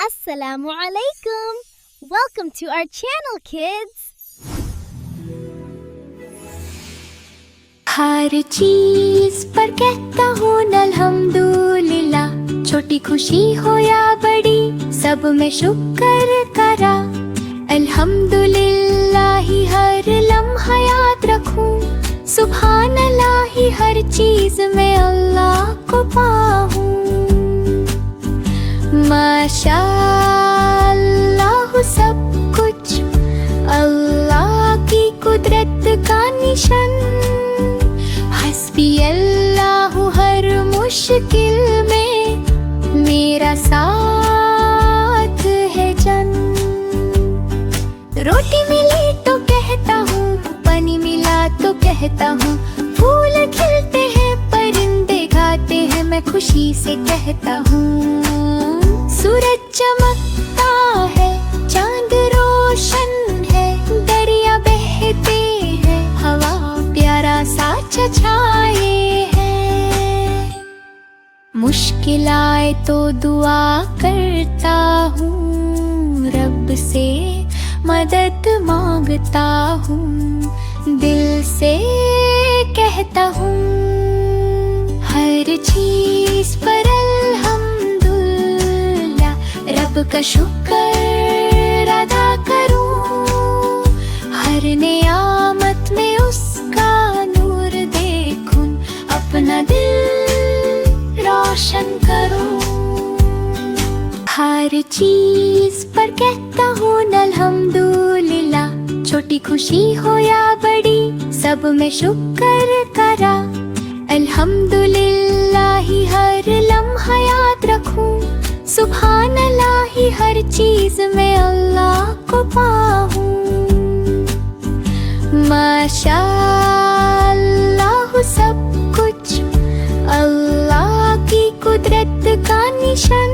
Assalamu alaikum. Welcome to our channel, kids. हर चीज पर कहता हूँ अल्हम्दुलिल्लाह, छोटी खुशी हो या बड़ी सब में शुक्र करा। अल्हम्दुलिल्लाह ही हर लम्हा याद रखूं, सुभान अल्लाह ही हर चीज में अल्लाह को पाऊं। माशा अल्लाह सब कुछ अल्लाह की कुदरत का निशान। हस्बी अल्लाह हर मुश्किल में मेरा साथ है जन। रोटी मिली तो कहता हूँ, पानी मिला तो कहता हूँ, फूल खिलते हैं परिंदे गाते हैं मैं खुशी से कहता हूँ। सूरज चमकता है, चांद रोशन है, दरिया बहते हैं, हवा प्यारा सा छछाए है। मुश्किल आए तो दुआ करता हूँ, रब से मदद मांगता हूँ, दिल से कहता हूँ। हर चीज पर रब का शुक्र अदा करूं, हर नियामत में उसका नूर देखूं, अपना दिल रोशन करूं। हर चीज पर कहता हूँ अल्हम्दुलिल्लाह, छोटी खुशी हो या बड़ी सब में शुक्र करा। अल्हम्दुलिल्लाह ही हर लम्हा याद रखूं, सुभान अल्लाह ही हर चीज में अल्लाह को पाऊं। माशा अल्लाह सब कुछ अल्लाह की कुदरत का निशान।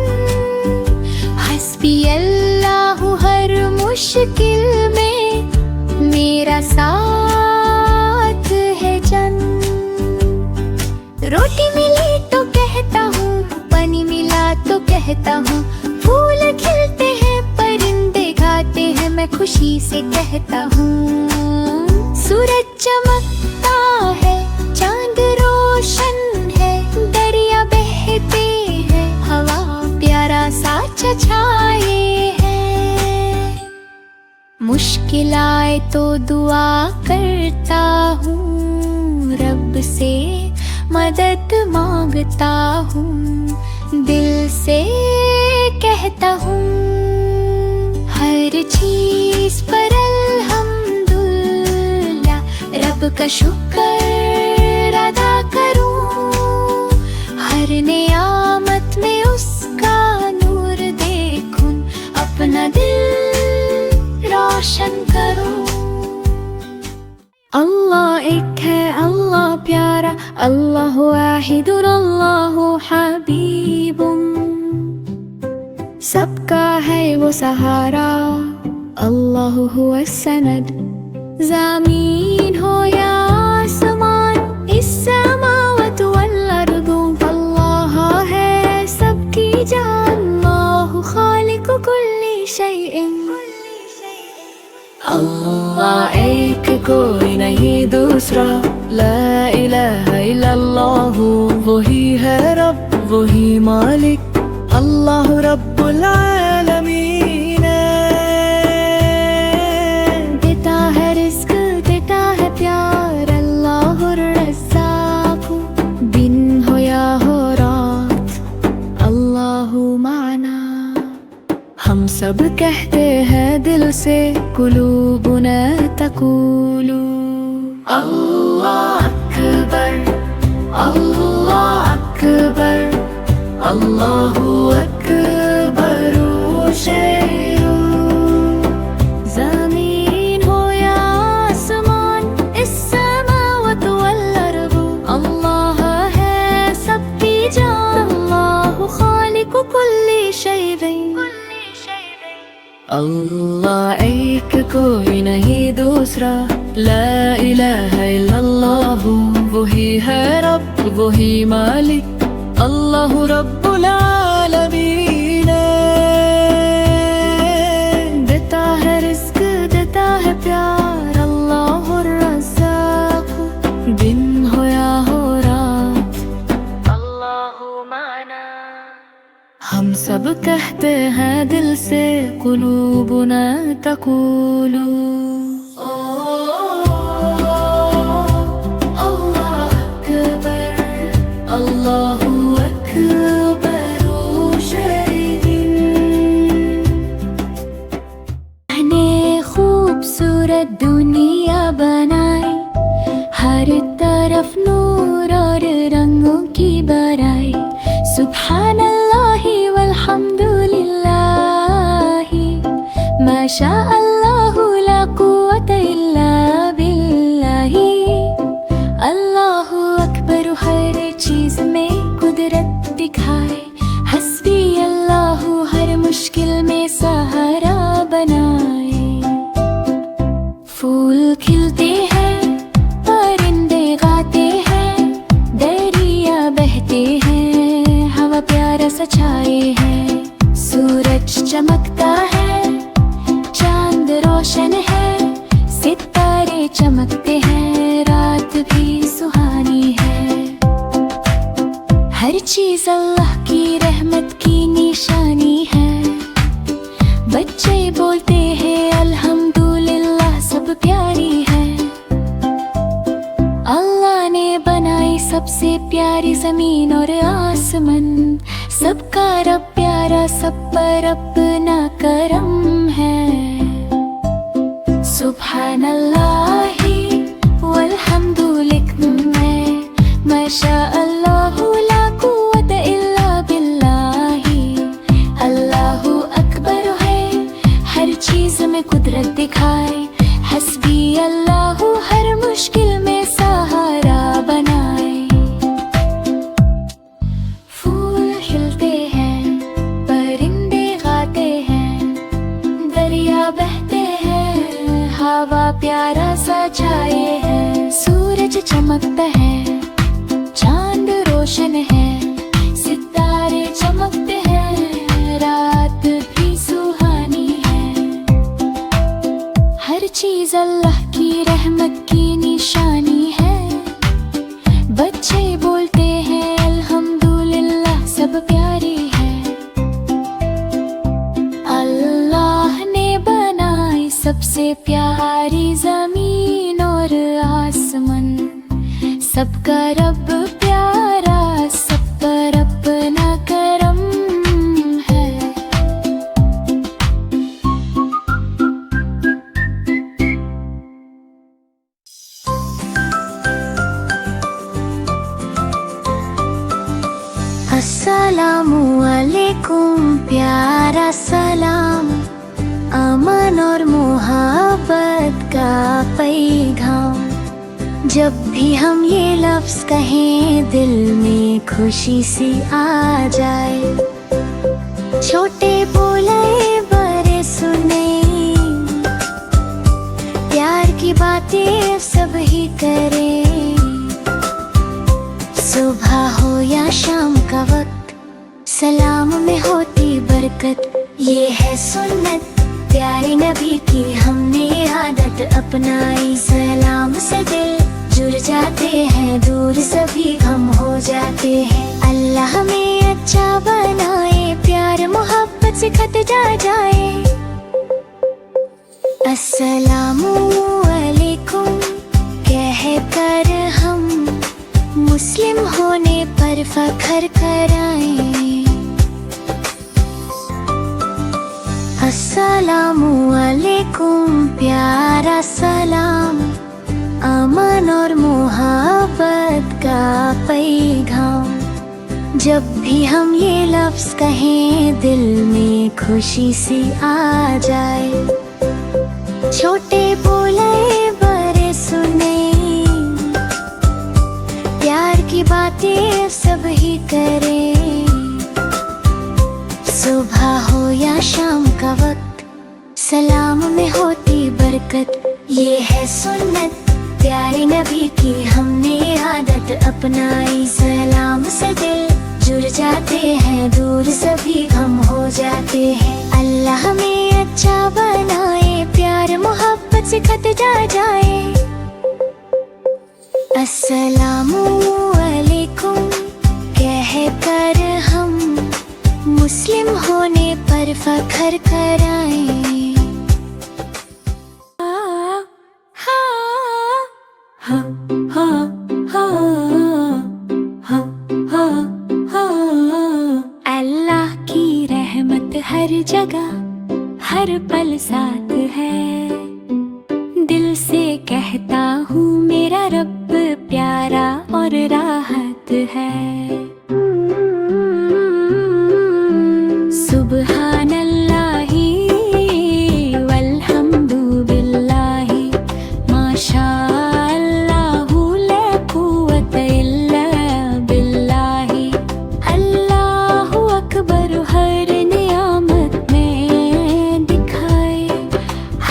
हस्बी अल्लाह हर मुश्किल में मेरा साथ है जन। रोटी मिली तो कहता हूँ, पानी मिला तो कहता हूँ, फूल खिलते हैं परिंदे गाते हैं मैं खुशी से कहता हूँ। सूरज चमकता है, चांद रोशन है, दरिया बहते हैं, हवा प्यारा सा छछाए है। मुश्किल आए तो दुआ करता हूँ, रब से मदद मांगता हूँ, दिल से कहता हूँ। हर चीज पर अल्हम्दुलिल्लाह, रब का शुक्र अदा करूं, हर नियामत में उसका नूर देखूं, अपना दिल रोशन करूं। अल्लाह एक है, अल्लाह प्यारा, अल्लाह वाहिदुन, अल्लाह हबीबुन, सबका है वो सहारा, अल्लाह हुवा सनद। ज़मीन हो या आसमान, इस समावत वल अर्दु, अल्लाह है सबकी जान, अल्लाह खालिकु कुल्ली शैइन। अल्लाह एक कोई नहीं दूसरा, ला इलाहा इल्लल्लाह, वही है रब वही मालिक, अल्लाह रब्बुल आलमीन। देता है रिज़्क देता है प्यार, अल्लाह रज़्ज़ाक़, दिन हो या हो रात, अल्लाह माना। हम सब कहते हैं दिल से, कुलूबुना तक़ूलु अल्लाह अकबर, अल्लाह अकबर, अल्लाहु अकबर शैअ। ज़मीन हो या आसमान, इस समावत वल अर्द, अल्लाह है सबकी जान, अल्लाहु खालिकु कुल्ली शैइन। अल्लाह एक कोई नहीं दूसरा, ला इलाहा इल्लल्लाह, वही है रब वही मालिक, अल्लाह रब्बुल आलमीन। कहते हैं दिल से कुलूबुना तक़ूलु। अल्लाह अकबर, अल्लाहु अकबर शरीदिन। ने खूबसूरत दुनिया बनाई, हर तरफ नूर और रंगों की बराई। सुब्हानल्लाहि वल्हम्दुलिल्लाहि, माशा अल्लाहु ला कुव्वता इल्ला बिल्लाहि। अल्लाहु अकबर, हर चीज में कुदरत दिखाए। हस्बी अल्लाहु, हर मुश्किल में सहारा बनाए। फूल खिलते हैं, परिंदे गाते हैं, दरिया बहते हैं, हवा प्यारा सा छाए है। सूरज चमकता है, चांद रोशन है, सितारे चमकते हैं, रात भी सुहानी है। हर चीज अल्लाह की रहमत की निशानी है। बच्चे बोलते हैं अल्हम्दुलिल्लाह, सब प्यारी है। अल्लाह ने बनाई सबसे प्यारी जमीन और आसमान। सबका रब प्यारा, सब पर अपना करम है। सुब्हानल्लाहि वल्हम्दुलिल्लाह, माशा अल्लाहु ला कुव्वता इल्ला बिल्लाहि। अल्लाहु अकबर है, हर चीज में कुदरत दिखाए। हस्बी अल्लाहु, हर मुश्किल में सहारा बनाए। फूल खिलते हैं, परिंदे गाते हैं, दरिया बहते हैं, हवा प्यारा सा छाए है। सूरज चमकता है, चांद रोशन है, सितारे चमकते हैं, रात भी सुहानी है। हर चीज अल्लाह की रहमत की निशानी है। बच्चे बोलते हैं अल्हम्दुलिल्लाह, सब प्यारी है। अल्लाह ने बनाई सबसे प्यारी जमीन और आसमान। सबका रब प्यारा, सब पर अपना करम है। अस्सलामु अलैकुम, प्यारा सलाम, अमन और मोहब्बत का पैगाम। जब भी हम ये लफ्ज कहें, दिल में खुशी सी आ जाए। छोटे बोले बड़े सुने, प्यार की बातें सब ही करें। सुबह हो या शाम का वक्त, सलाम में होती बरकत। ये है सुन्नत प्यारे नबी की, हमने आदत अपनाई। सलाम से दिल जुड़ जाते हैं, दूर सभी गम हो जाते हैं। अल्लाह हमें अच्छा बनाए, प्यार मोहब्बत से खत जाए। अस्सलामु अलैकुम कह कर हम मुस्लिम होने पर फख्र कराएं। अस्सलामु अलैकुम, प्यारा सलाम, अमन और मोहब्बत का पैगाम। जब भी हम ये लफ्ज कहें, दिल में खुशी सी आ जाए। छोटे बोले बड़े सुने, प्यार की बातें सब ही करें। सुबह हो या शाम का वक्त, सलाम में होती बरकत। ये है सुन्नत प्यारे नबी की, हमने आदत अपनाई। सलाम से दिल जुड़ जाते हैं, दूर सभी गम हो जाते हैं। अल्लाह हमें अच्छा बनाए, प्यार मोहब्बत से खत जाए। अस्सलामु अलैकुम कह कर हम मुस्लिम होने पर फख्र कराएं। अल्लाह की रहमत हर जगह हर पल साथ है। दिल से कहता हूँ मेरा रब प्यारा और राहत है। सुबहान अल्लाही वल्हम्दु बिल्लाही माशा अल्लाहु ला कुव्वत इल्ला बिल्लाही। अल्लाहु अकबर हर नियामत में दिखाए।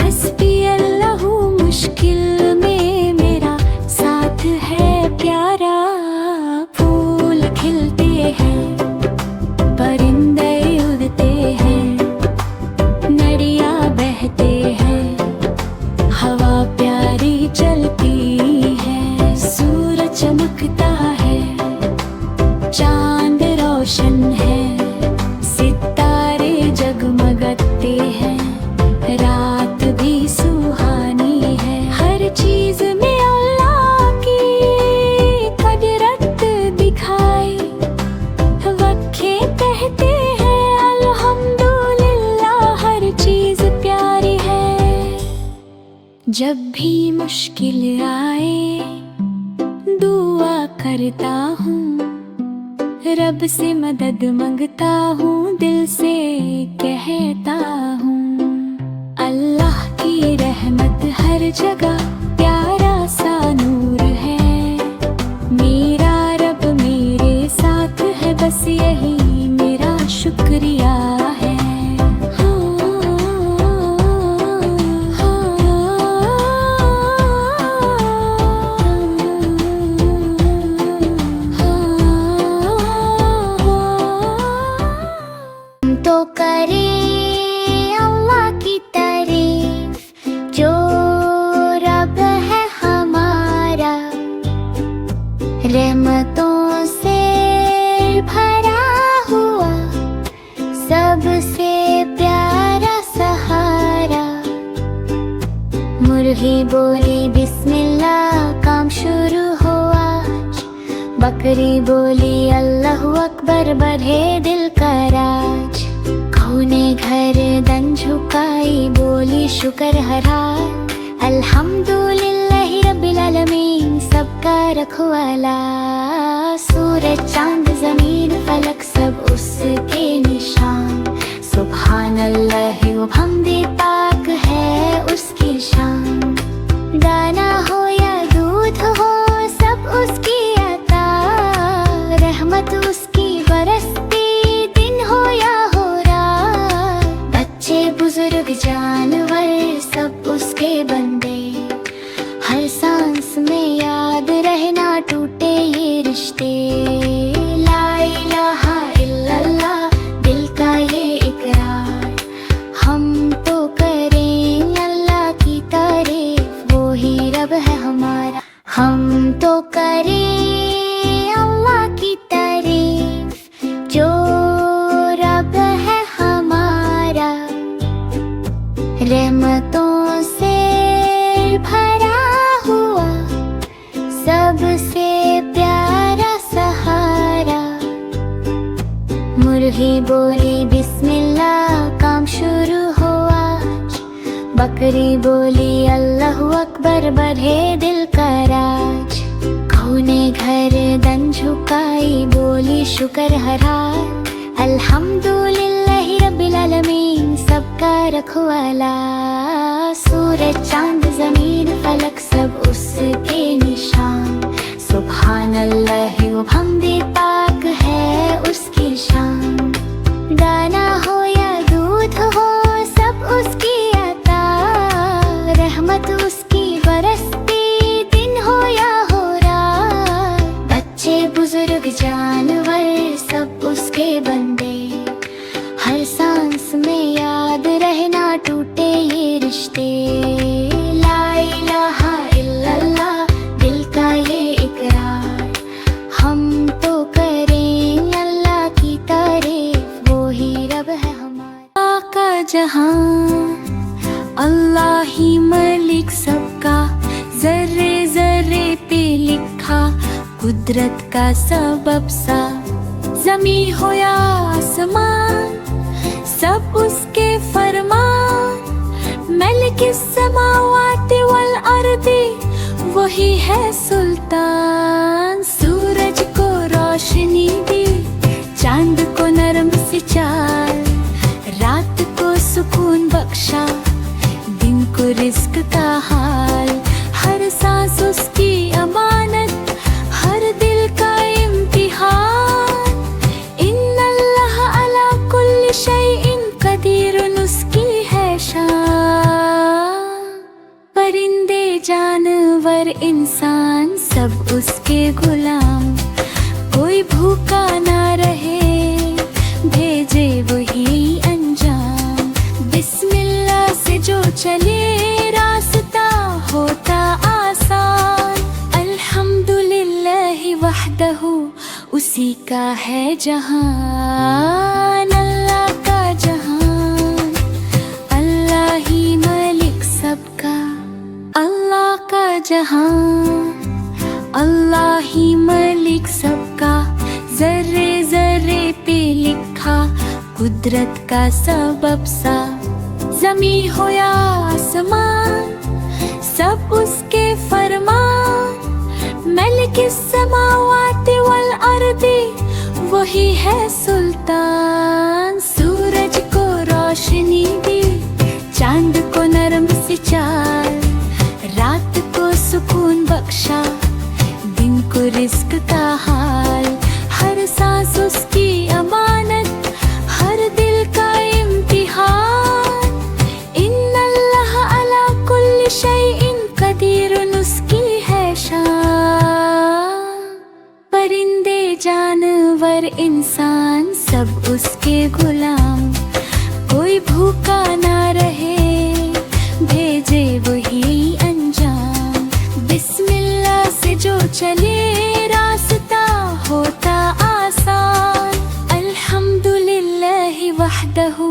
हस्बी अल्लाहु मुश्किल में मेरा साथ है प्यारा। फूल खिलते हैं परिंदे उड़ते हैं, नदियाँ बहते हैं, हवा प्यारी चलती है। सूरज चमकता है, चांद रोशन है, सितारे जगमगाते हैं, रात भी सुहानी है। हर चीज में अल्लाह की कुदरत दिखाई। वक्खे कहते हैं अल्हम्दुलिल्लाह हर चीज प्यारी है। जब भी मुश्किल आए दुआ करता हूँ, रब से मदद मांगता हूँ, दिल से कहता हूँ। अल्लाह की रहमत हर जगह प्यारा सा नूर है। मेरा रब मेरे साथ है, बस यही मेरा शुक्रिया है। तो करें अल्लाह की तारीफ जो रब है हमारा। रहमतों से भरा हुआ सबसे प्यारा सहारा। मुर्गी बोली बिस्मिल्लाह काम शुरू हुआ। बकरी बोली अल्लाहु अकबर बढ़े दिल का राज। ने घर दन झुकाई बोली शुक्र हरा। अल्हम्दुलिल्लाहि रब्बिल आलमीन सबका रखवाला। सूरज चांद जमीन फलक सब उसके निशान। सुभान अल्लाह व हमदे पाक है उसकी शान। दाना हो या दूध हो सब उसकी अता। रहमत उसकी बरसती दिन हो या बुजुर्ग जानवर सब उसके बंदे। हर सांस में याद रहना टूटे ये रिश्ते। ला इलाहा इल्लल्लाह दिल का ये इकरार। हम तो करें अल्लाह की तारीफ वो ही रब है हमारा। हम तो करें अल्लाह की तारीफ जो रब है हमारा। रहमतों से भरा हुआ सबसे प्यारा सहारा। मुर्गी बोली बिस्मिल्लाह काम शुरू हुआ। बकरी बोली अल्लाहु अकबर बढ़े दिल का राज। ने घर दन झुकाई बोली शुक्र हरा। अल्हम्दुलिल्लाहि रब्बिल आलमीन सबका रखवाला। सूरज चांद जमीन फलक सब उसके निशान। सुभान अल्लाह व हमदे पाक है उसकी शान। दाना हो या दूध हो सब उसकी अता। रहमत उसकी बरसती दिन हो या हो रात। बच्चे बुजुर्ग जानवर सब उसके बंदे। हर सांस में याद रहना टूटे ये रिश्ते। ला इलाहा इल्लल्लाह दिल का ये इकरार। हम तो करें अल्लाह की तारीफ वो ही जहां, अल्लाह ही मलिक सबका, जर्रे जर्रे पे लिखा कुदरत का सबब सा। ज़मी हो या आसमान, सब उसके फरमान, मलिकिस समावाति वल अर्दी, वही है सुल्तान। सूरज को रोशनी दी, चांद को नरम सी चाल, रात को सुकून बख्शा, दिन को रिस्क का हाल। हर सांस उसकी अमानत, हर दिल का इम्तिहान। इन्नल्लाह अला कुल्ली शैइन कदीरुन, उसकी है शान। परिंदे जानवर इंसान सब उसके गुलाम, कोई भूखा ना रहे, भेजे वही अंजाम। बिस्मिल्लाह से जो चले, रास्ता होता आसान। अल्हम्दुलिल्लाहि वहदहू, उसी का है जहान। अल्लाह का जहान, अल्लाह ही मलिक सबका। अल्लाह का जहान, अल्लाह ही मलिक सबका, जर्रे जर्रे पे लिखा कुदरत का सबब सा। ज़मी हो या आसमान, सब उसके फरमान, मलिकिस समावाति वल अर्दी, वही है सुल्तान। सूरज को रोशनी दी, चांद को नरम सी चाल, रात को सुकून बख्शा, दिन को रिस्क का हाल। हर सांस उसकी अमानत, हर दिल का इम्तिहान। इन्नल्लाह अला कुल्ली शैइन कदीरुन, उसकी है शान। परिंदे जानवर इंसान सब उसके गुलाम, कोई भूखा ना रहे, भेजे वही अंजाम। बिस्मिल्लाह से जो चले, रास्ता होता आसान। अल्हम्दुलिल्लाहि वहदहू,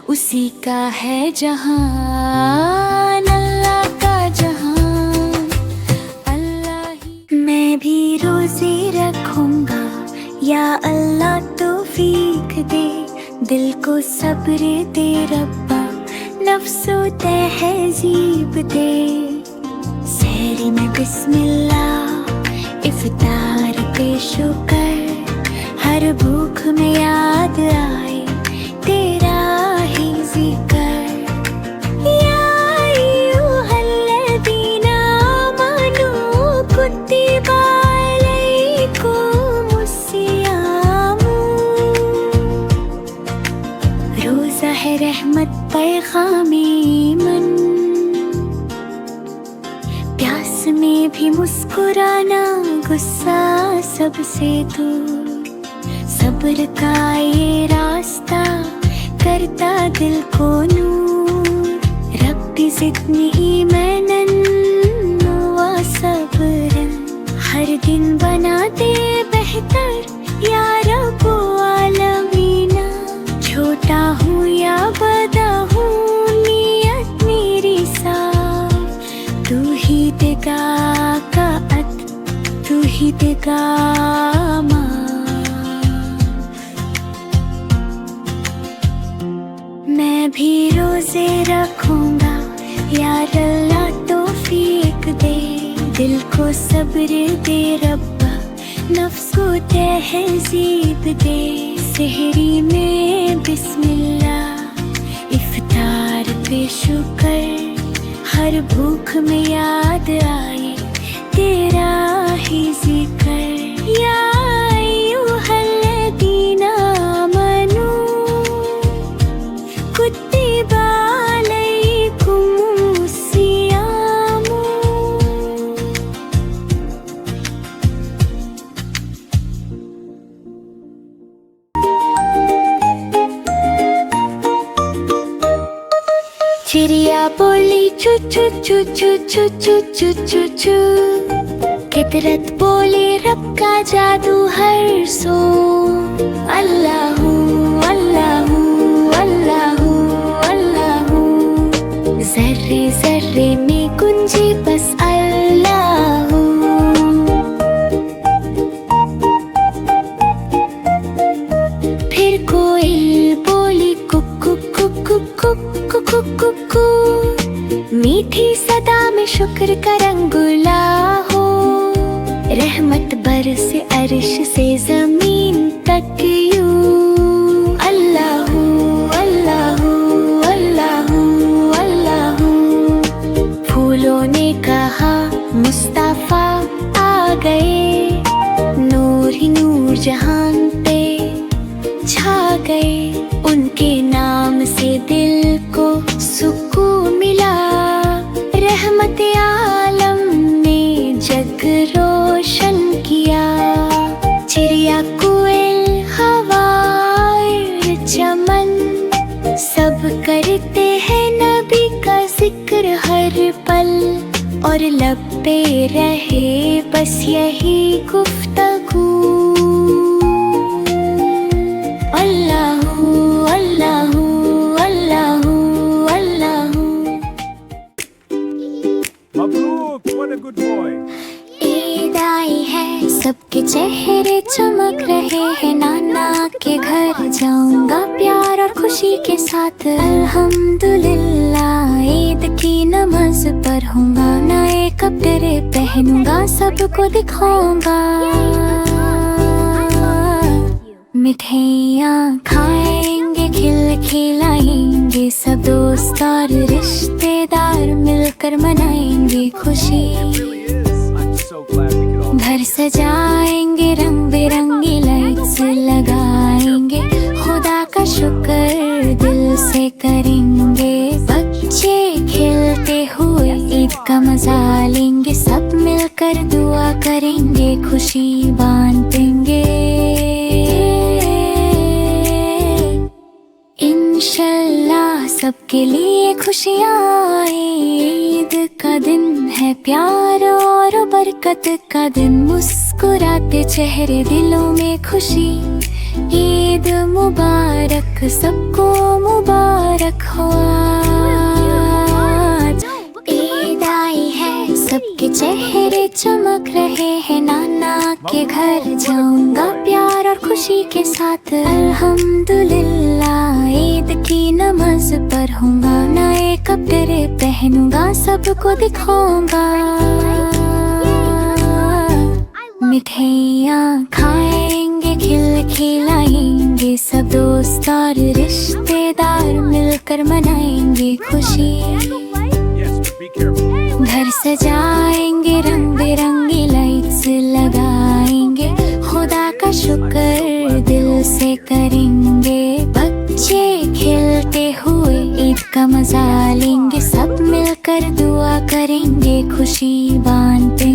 उसी का है जहान। अल्लाह का जहान, अल्लाह ही। मैं भी रोजे रखूंगा, या अल्लाह तौफीक दे, दिल को सब्र दे रब्बा, नफ्सो तहजीब दे। सहरी में बिस्मिल्लाह, इफ्तार पे शुक्र, हर भूख में याद आए तेरा ही जिक्र। या अय्युहल्लज़ीना आमनू कुतिबा अलैकुमुस्सियामु, रोज़ा है रहमत पैगामे मन, प्यास में भी मुस्कुराना, गुस्सा सबसे दूर। सब्र का ये रास्ता करता दिल को नूर, रब्बी ज़िदनी ईमानन व सब्रन, हर दिन बनाते बेहतर या रब्बो आलमीना। छोटा हूँ या बड़ा हूँ, नियत मेरी साफ, तू ही देगा कात, तू ही देगा माफ। मैं भी रोजे रखूंगा, यार अल्लाह तौफीक दे, दिल को सब्र दे रब्बा, नफ्स को तहजीब दे। सहरी में बिस्मिल्लाह, इफ्तार पे शुक्र, हर भूख में याद आए तेरा ही जिक्र। या अय्युहल्लज़ीना आमनू कुतिबा अलैकुमुस्सियामु। चिड़िया बोली चू चू चू चू चू चू चू चू चू, फितरत बोले रब का जादू हर सो। अल्लाहू अल्लाहू अल्लाहू अल्लाहू कुकु कुकु कु, मीठी सदा में शुक्र का रंगुला हो। रहमत बरसे अर्श से जमीन तक यूं। अल्लाहू अल्लाहू अल्लाहू अल्लाहू। फूलों ने कहा मुस्तफा आ गए, नूर ही नूर जहान पे छा गए। उनके नाम से दिल को सुकून मिला, रहमत आलम ने जग रोशन किया। चिड़िया कोयल हवाएं चमन, सब करते हैं नबी का जिक्र हर पल। और लब पे रहे बस यही गुफ्तगू। Allahu Allahu Allahu Allahu. Mabrook, what a good boy. Eid आई है, सबके चेहरे चमक रहे हैं। नाना के घर जाऊंगा प्यार और खुशी के साथ। अल्हम्दुलिल्लाह, ईद की नमाज पढ़ूंगा, नए कपड़े पहनूंगा, सबको दिखाऊंगा। मिठाइयाँ खाएंगे, खिलाएंगे, सब दोस्त और रिश्तेदार मिलकर मनाएंगे खुशी। I'm so glad we could all. घर सजाएंगे, रंग बिरंगी लाइट्स लगाएंगे, खुदा का शुक्र दिल से करेंगे। बच्चे खेलते हुए ईद का मजा लेंगे, सब मिलकर दुआ करेंगे, खुशी बांटेंगे। इंशाल्लाह सबके लिए खुशियाँ आए। ईद का दिन है प्यार और बरकत का दिन, मुस्कुराते चेहरे दिलों में खुशी। ईद मुबारक, सबको मुबारक हो आज। ईद आई है, सबके चेहरे चमक रहे हैं। नाना के घर जाऊंगा प्यार और खुशी के साथ। अल्हम्दुलिल्लाह, ईद की नमाज पढ़ूंगा, नए कपड़े पहनूंगा, सबको दिखाऊंगा। मिठाइयाँ खाएंगे, खिलाएंगे, सब दोस्त और रिश्तेदार मिलकर मनाएंगे खुशी। Yes, but be careful. घर सजाएंगे, रंग बिरंगी लाइट्स लगाएंगे, खुदा का शुक्र दिल से करेंगे। बच्चे खेलते हुए ईद का मजा लेंगे, सब मिलकर दुआ करेंगे, खुशी बांटेंगे।